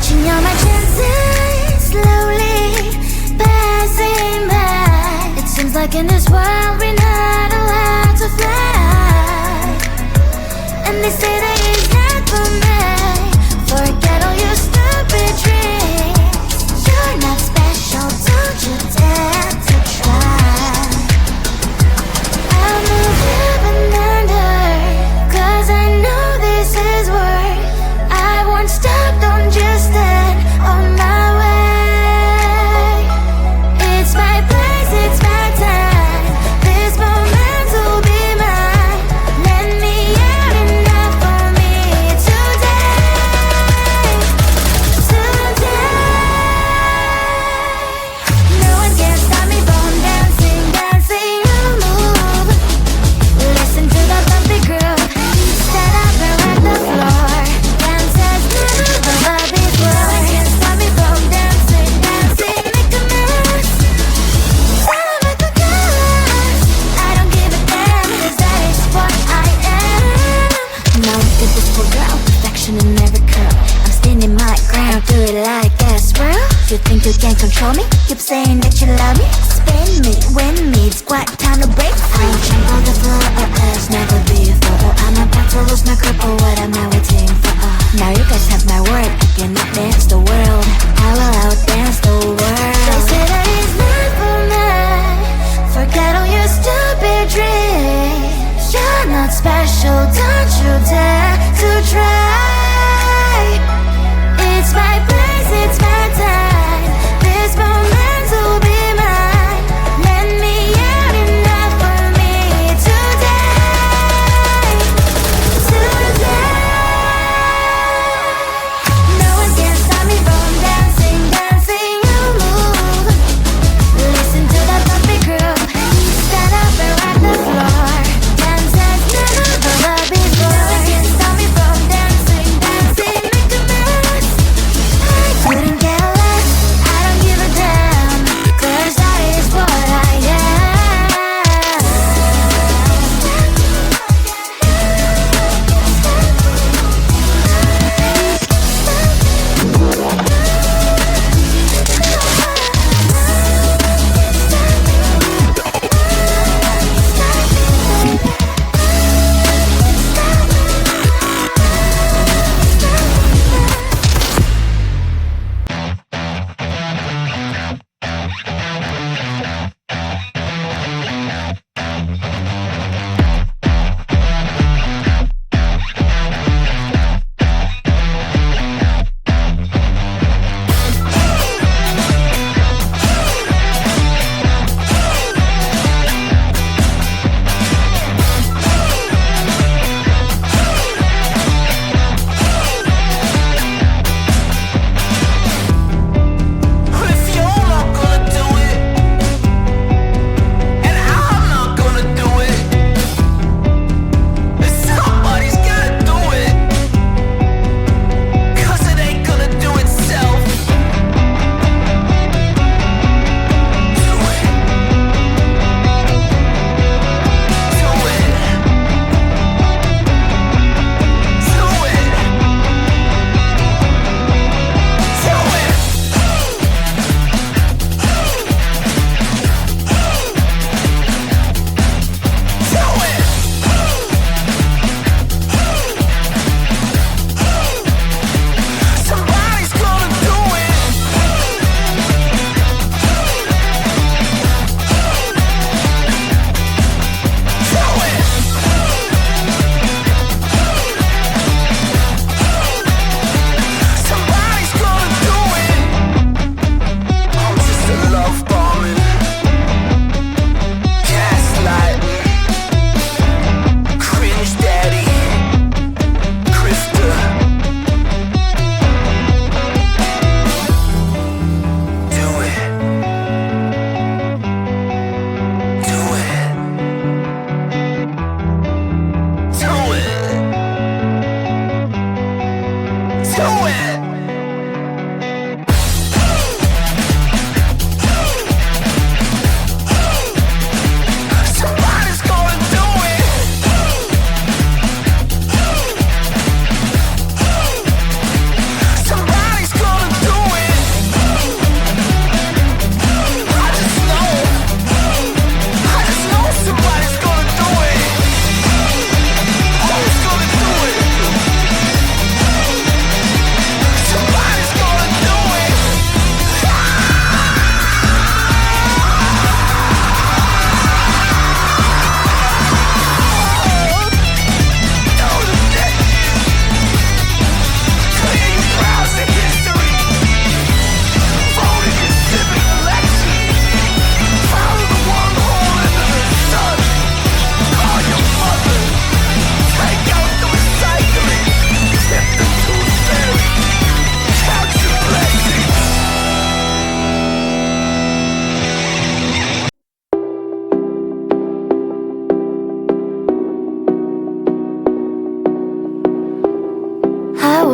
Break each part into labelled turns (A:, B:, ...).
A: Watching all my chances slowly passing by. It seems like in this world we're not allowed to fly. And they say that it's not for me. Forget all your stupid dreams. You're not special, don't you dare to try. I'll move heaven under, 'cause I know this is work. I won't stop, don't just stand on my way. It's my place, it's my time. This moment will be mine. Let me out enough for me today. Today. No one can stop me from dancing, dancing, I'll move. Listen to the bumpy groove. Stand up and rock the floor. Dance as never before. No one can stop me from dancing, dancing, make a mess. Make a gas. I don't give a damn, 'cause that is what I am. Now look at this poor girl, perfection in every curl. I'm standing my ground, do it like a swirl. You think you can control me? Keep saying that you love me. Spin me, win me, it's quite time to break free. Jump on the floor, as never before. I'm about to lose my grip, or what am I waiting for? Now you guys have my word, I can outdance the world. I will outdance the world. They say that it's not for me. Forget all your stupid dreams. You're not special, don't you dare to try. It's my place, it's my time. This moment will be mine. Let me out enough for me today. Today. No one can stop me from dancing, dancing, I'll move. Listen to that bumpy groove. Stand up and rock the floor. Dance as never before. No one can stop me from dancing, dancing, make a mess. I couldn't care less, I don't give a damn, 'cause that is what I am.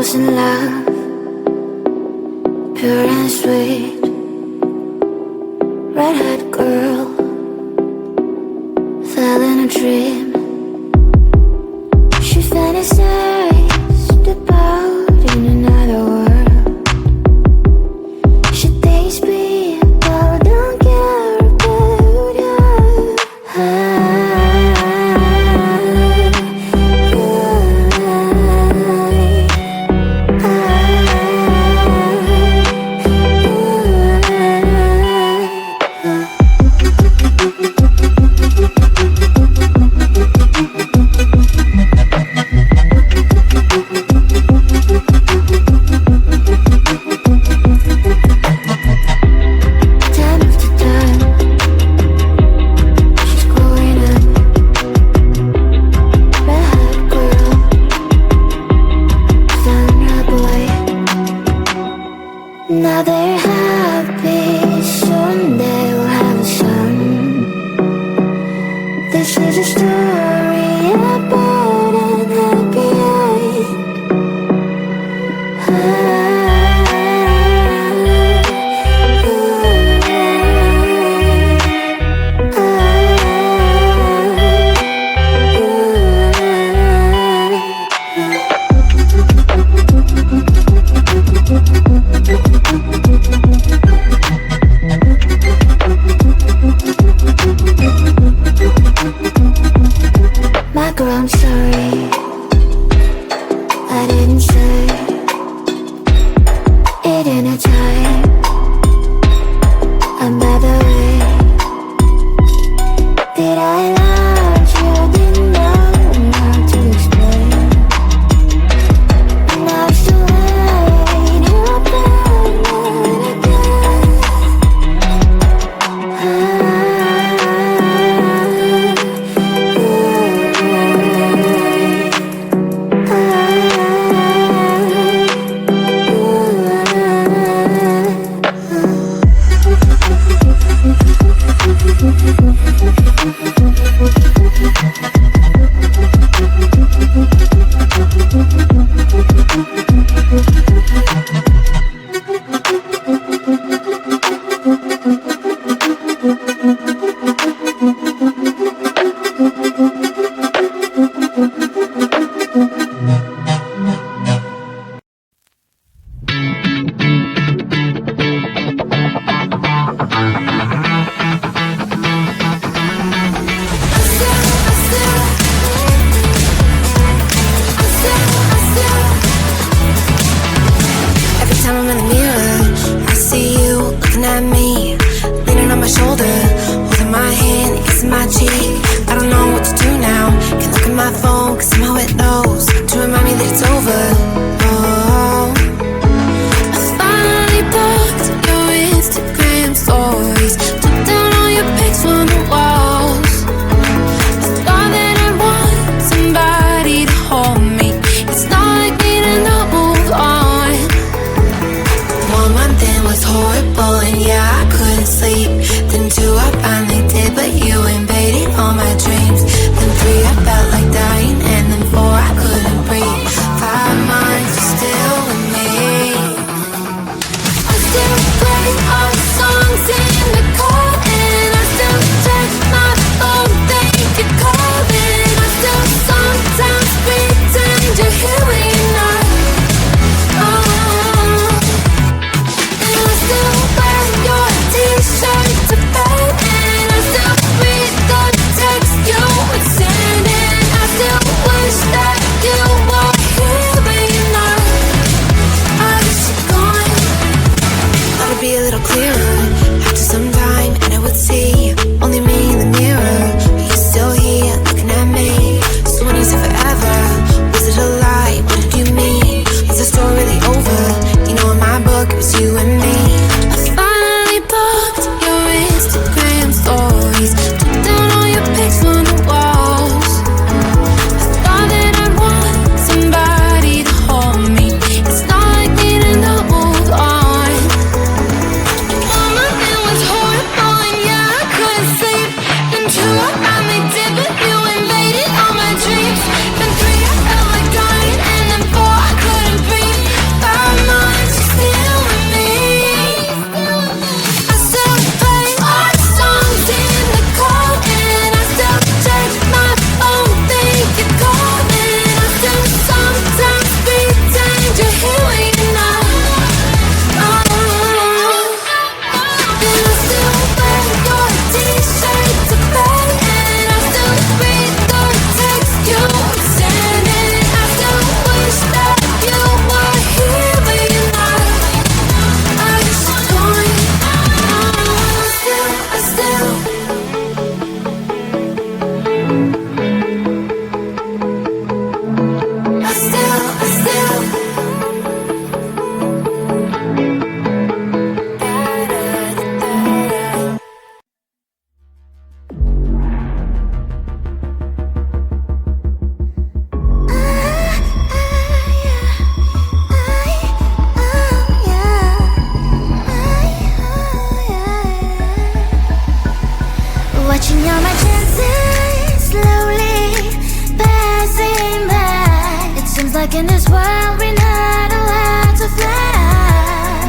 A: was in love, pure and sweet, red-haired girl, fell in a dream. She fantasized about in another world. She thinks people don't care about time after time, she's growing up, red-haired girl, found her boy. Now they're happy, soon they will have a son. This is a story about an happy My girl, I'm sorry, I didn't say it in a time. And by the way, did I lie? You didn't know how to explain. Now it's too late, you're pregnant again. Every time I'm In this world we're not allowed to fly,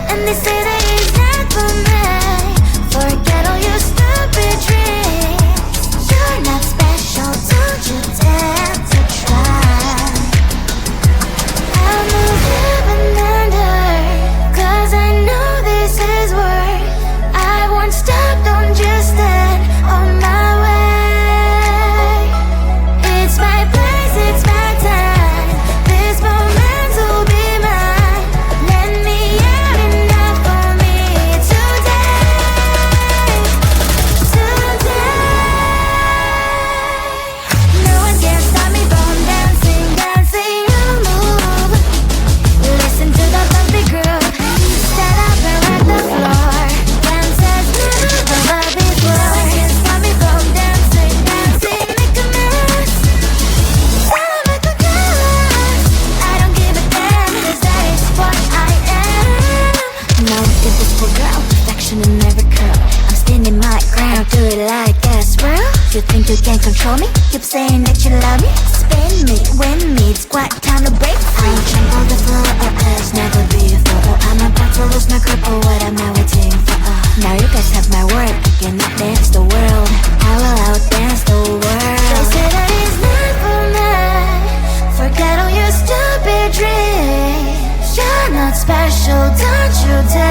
A: and they say that it's not for me. Forget all your stupid dreams. You're not special, don't you dare to try. I'll move heaven and earth, 'cause I know this is worth. I won't stop, don't just stand on my way. It's my place, it's my time. This moment will be mine. Let me out enough for me today. No one can stop me from dancing, dancing a move. Listen to the bumpy groove. Stand up and rock the floor. Dance as never before. No one can stop me from dancing, dancing, make a mess. Make a dance. I don't give a damn, 'cause that is what I am. Now look at this poor girl, perfection in every curl. I'm standing my ground, do it like that, swirl. You think you can control me? Keep saying that you love me. Spin me, win me, it's quite time to break free. Jump on the floor, as never before. I'm about to lose my grip, but what am I waiting for? Now you guys have my word, you cannot dance the world. I will outdance the world. They say that it's not for me. Forget all your stupid dreams. You're not special, don't you dare